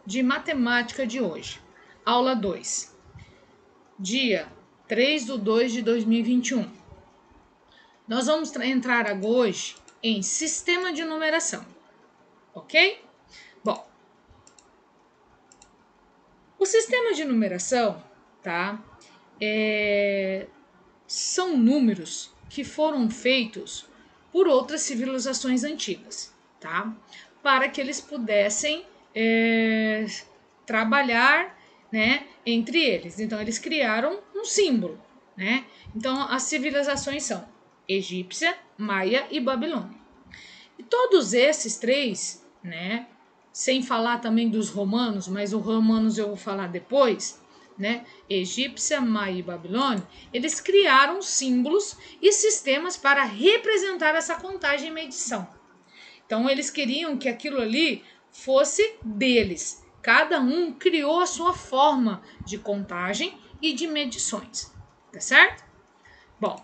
de matemática de hoje. Aula 2, dia 3/2/2021. Nós vamos entrar hoje em sistema de numeração, ok? Bom, o sistema de numeração, tá? São números que foram feitos por outras civilizações antigas, tá? Para que eles pudessem trabalhar, né, entre eles. Então, eles criaram um símbolo, né? Então, as civilizações são egípcia, maia e babilônia. E todos esses três, né, sem falar também dos romanos, mas os romanos eu vou falar depois, né, egípcia, maia e babilônia, eles criaram símbolos e sistemas para representar essa contagem e medição. Então, eles queriam que aquilo ali fosse deles. Cada um criou a sua forma de contagem e de medições, tá certo? Bom,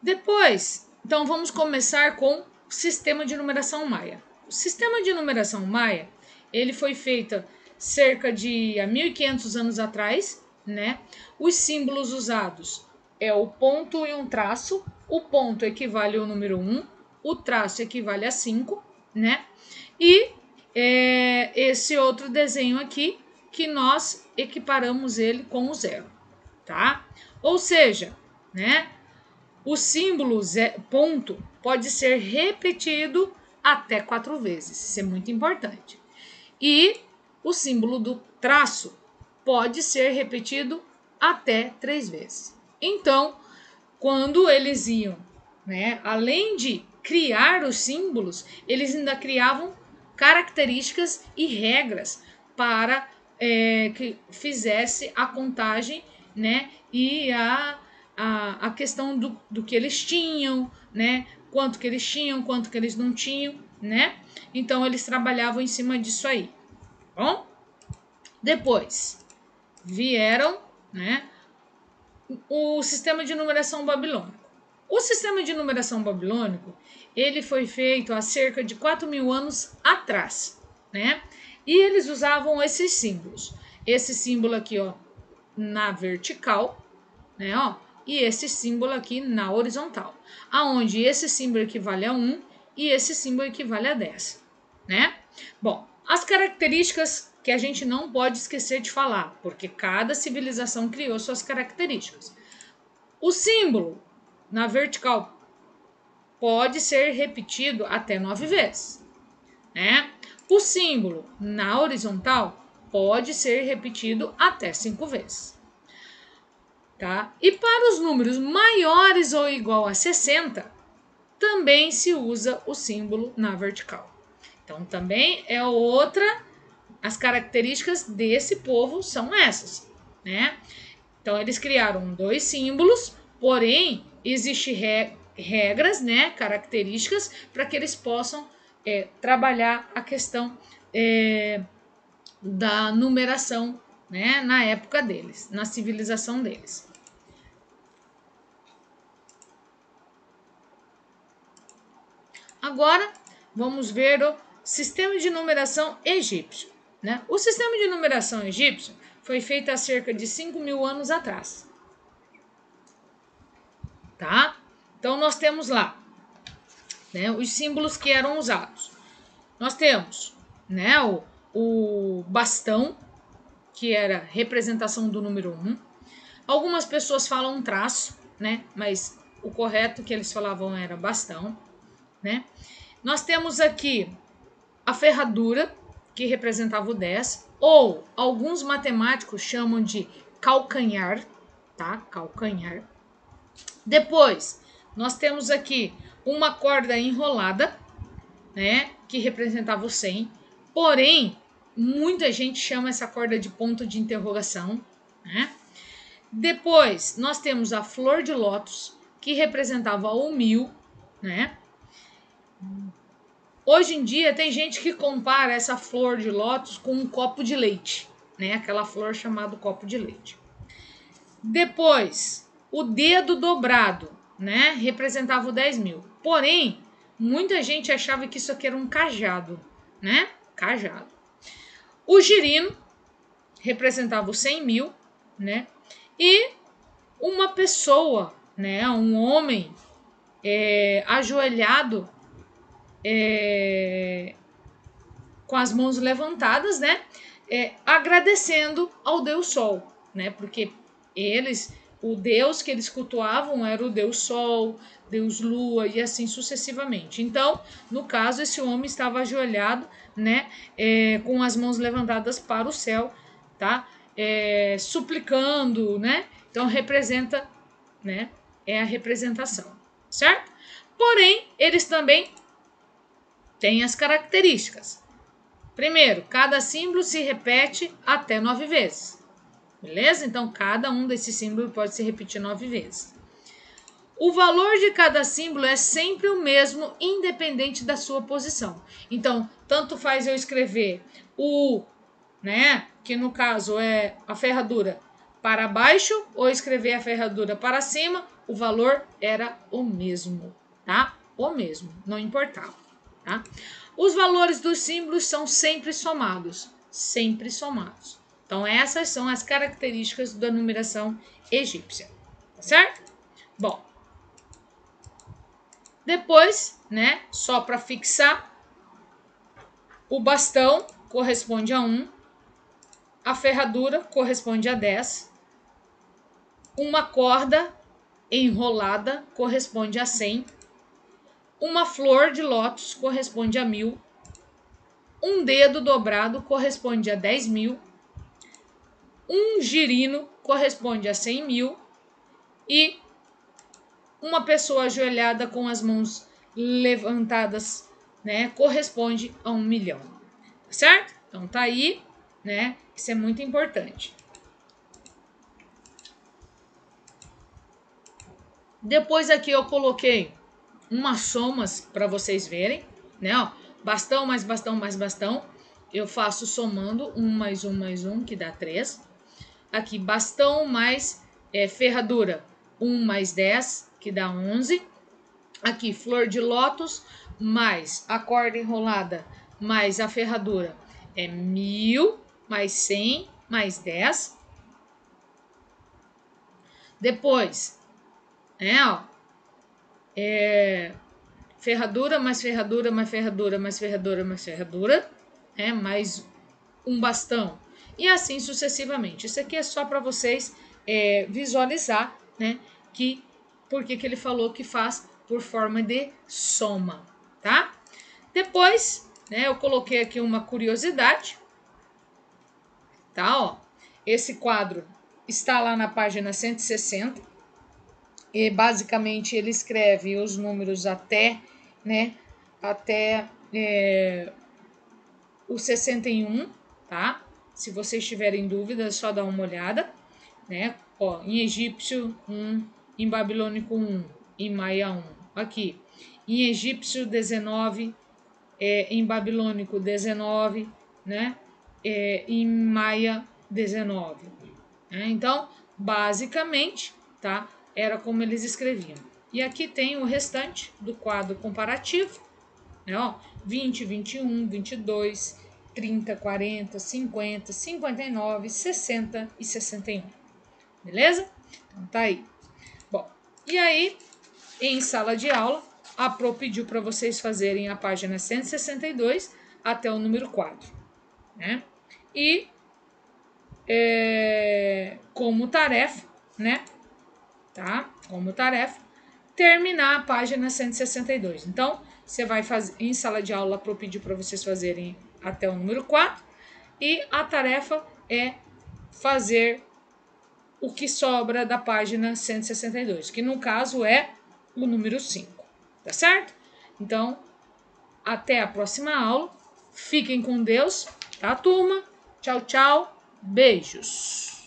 depois, então vamos começar com o sistema de numeração maia. O sistema de numeração maia, ele foi feito cerca de 1500 anos atrás, né? Os símbolos usados é o ponto e um traço. O ponto equivale ao número 1, o traço equivale a 5, né? E esse outro desenho aqui, que nós equiparamos ele com o 0, tá? Ou seja, né? O símbolo ponto pode ser repetido até 4 vezes, isso é muito importante. E o símbolo do traço pode ser repetido até 3 vezes. Então, quando eles iam, né, além de criar os símbolos, eles ainda criavam características e regras para que fizesse a contagem, né, e a questão do que eles tinham, né, quanto que eles tinham, quanto que eles não tinham, né? Então, eles trabalhavam em cima disso aí. Bom, depois vieram, né, o sistema de numeração babilônico. O sistema de numeração babilônico, ele foi feito há cerca de 4.000 anos atrás, né? E eles usavam esses símbolos. Esse símbolo aqui, ó, na vertical, né, ó, e esse símbolo aqui na horizontal, aonde esse símbolo equivale a 1 e esse símbolo equivale a 10, né? Bom, as características que a gente não pode esquecer de falar, porque cada civilização criou suas características. O símbolo na vertical pode ser repetido até 9 vezes, né? O símbolo na horizontal pode ser repetido até 5 vezes. Tá? E para os números maiores ou igual a 60, também se usa o símbolo na vertical. Então, também é outra, as características desse povo são essas, né? Então, eles criaram 2 símbolos, porém, existem regras, né, características, para que eles possam trabalhar a questão da numeração, né, na época deles, na civilização deles. Agora, vamos ver o sistema de numeração egípcio, né? O sistema de numeração egípcio foi feito há cerca de 5.000 anos atrás, tá? Então, nós temos lá, né, os símbolos que eram usados. Nós temos, né, o bastão, que era representação do número 1. Algumas pessoas falam traço, né, mas o correto que eles falavam era bastão, né? Nós temos aqui a ferradura, que representava o 10, ou alguns matemáticos chamam de calcanhar, tá? Calcanhar. Depois, nós temos aqui uma corda enrolada, né, que representava o 100. Porém, muita gente chama essa corda de ponto de interrogação, né? Depois, nós temos a flor de lótus, que representava o 1000, né? Hoje em dia tem gente que compara essa flor de lótus com um copo de leite, né? Aquela flor chamada copo de leite. Depois, o dedo dobrado, né? Representava o 10.000. Porém, muita gente achava que isso aqui era um cajado, né? cajado. O girino representava os 100 mil, né? E uma pessoa, né? Um homem ajoelhado, com as mãos levantadas, né? Agradecendo ao Deus Sol, né? Porque o Deus que eles cultuavam era o Deus Sol, Deus Lua e assim sucessivamente. Então, no caso, esse homem estava ajoelhado, né? Com as mãos levantadas para o céu, tá? Suplicando, né? Então representa, né? É a representação, certo? Porém, eles também têm as características. Primeiro, cada símbolo se repete até 9 vezes. Beleza? Então, cada um desses símbolos pode se repetir 9 vezes. O valor de cada símbolo é sempre o mesmo, independente da sua posição. Então, tanto faz eu escrever o, né, que no caso é a ferradura para baixo, ou escrever a ferradura para cima, o valor era o mesmo, tá? O mesmo, não importava, tá? Os valores dos símbolos são sempre somados, sempre somados. Então, essas são as características da numeração egípcia, tá certo? Bom, depois, né, só para fixar, o bastão corresponde a 1, a ferradura corresponde a 10, uma corda enrolada corresponde a 100, uma flor de lótus corresponde a 1000, um dedo dobrado corresponde a 10.000, um girino corresponde a 100 mil e uma pessoa ajoelhada com as mãos levantadas, né, corresponde a 1 milhão. Tá certo? Então tá aí, né? Isso é muito importante. Depois aqui eu coloquei umas somas para vocês verem, né? Ó, bastão mais bastão mais bastão. Eu faço somando 1 mais 1 mais 1, que dá 3. Aqui, bastão mais ferradura, 1 mais 10, que dá 11. Aqui, flor de lótus mais a corda enrolada mais a ferradura é 1000 mais 100 mais 10. Depois, ó, ferradura mais ferradura mais ferradura mais ferradura mais ferradura, mais um bastão. E assim sucessivamente. Isso aqui é só para vocês visualizar, né, por que ele falou que faz por forma de soma, tá? Depois, né, eu coloquei aqui uma curiosidade, tá? Ó, esse quadro está lá na página 160 e basicamente ele escreve os números até, né, até o 61, tá? Se vocês tiverem dúvidas, é só dar uma olhada, né? Ó, em egípcio 1, em babilônico 1, em maia 1. Aqui, em egípcio 19, em babilônico 19, né? Em maia 19. Então, basicamente, tá? Era como eles escreviam. E aqui tem o restante do quadro comparativo, né? Ó, 20, 21, 22, 30, 40, 50, 59, 60 e 61. Beleza? Então tá aí. Bom, e aí, em sala de aula, a Pro pediu para vocês fazerem a página 162 até o número 4, né? E como tarefa, né? Tá? Como tarefa, terminar a página 162. Então, você vai fazer em sala de aula, a Pro pediu para vocês fazerem até o número 4 e a tarefa é fazer o que sobra da página 162, que no caso é o número 5, tá certo? Então, até a próxima aula. Fiquem com Deus, tá, turma? Tchau, tchau. Beijos.